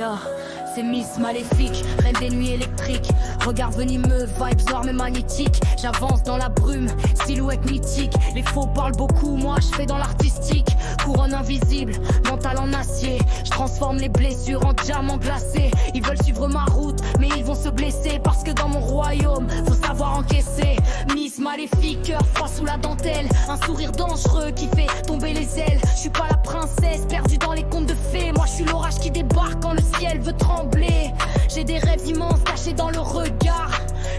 Yeah, c'est Miss Maléfique, reine des nuits électriques. Regard venimeux, vibes noires mais magnétiques. J'avance dans la brume, silhouette mythique. Les faux parlent beaucoup, moi je fais dans l'artistique. Couronne invisible, mental en acier. Je transforme les blessures en diamants glacés. Ils veulent suivre ma route, mais ils vont se blesser. Parce que dans mon royaume, faut savoir encaisser. Miss Maléfique, cœur froid sous la dentelle. Un sourire dangereux qui fait tomber les ailes. Je suis pas la princesse, perdue dans les contes de fées. Moi je suis l'orage qui débarque quand le ciel veut trembler. J'ai des rêves immenses cachés dans le regard.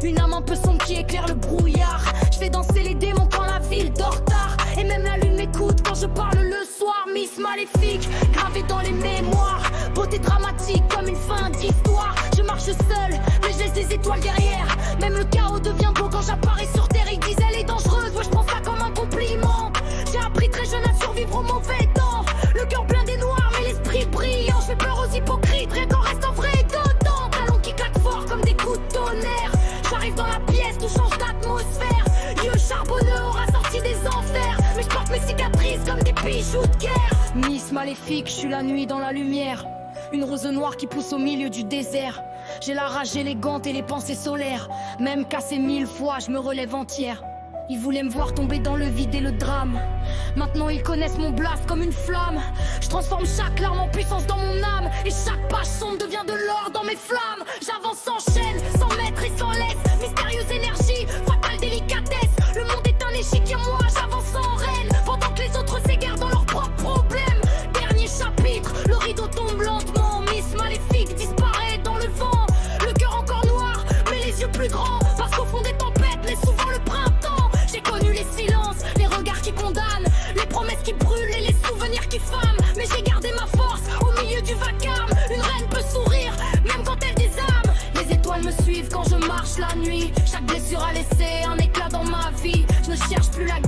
Une âme un peu sombre qui éclaire le brouillard. Je fais danser les démons quand la ville dort tard. Et même la lune m'écoute quand je parle le soir. Miss Maléfique, gravée dans les mémoires. Beauté dramatique comme une fin d'histoire. Je marche seule, mais je laisse des étoiles derrière. Même le chaos devient beau quand j'apparais sur terre. Ils disent elle est dangereuse, ouais je prends ça comme un compliment. J'ai appris très jeune à survivre au mauvais temps. Le cœur plein des noirs mais l'esprit brillant. Je fais peur aux hypocrites, rien qu'en restant vrai dedans. Talons qui claquent fort comme des coups de tonnerre. J'arrive dans la pièce, tout change d'atmosphère. Yeux charbonneux aura sorti des enfers. Mais je porte mes cicatrices comme des bijoux de guerre. Miss Maléfique, je suis la nuit dans la lumière. Une rose noire qui pousse au milieu du désert. J'ai la rage élégante et les pensées solaires. Même cassé 1000 fois, je me relève entière. Ils voulaient me voir tomber dans le vide et le drame. Maintenant ils connaissent mon blast comme une flamme. Je transforme chaque larme en puissance dans mon âme. Et chaque page sombre devient de l'or dans mes flammes. J'avance sans chaîne, sans maître et sans laisse. Mystérieuse énergie, fatale délicatesse. Le monde est un échiquier, moi j'avance en reine. Pendant que les autres s'égarent dans leurs propres problèmes. Dernier chapitre, le rideau tombe lentement. Miss Maléfique disparaît dans le vent. Le cœur encore noir, mais les yeux plus grands. Parce qu'au fond des tempêtes naît souvent le printemps. J'ai connu les silences, les regards qui condamnent, les promesses qui brûlent et les souvenirs qui fament. Mais j'ai gardé ma force au milieu du vacarme. Une reine peut sourire, même quand elle désarme. Les étoiles me suivent quand je marche la nuit. Chaque blessure a laissé un éclat dans ma vie. Je ne cherche plus la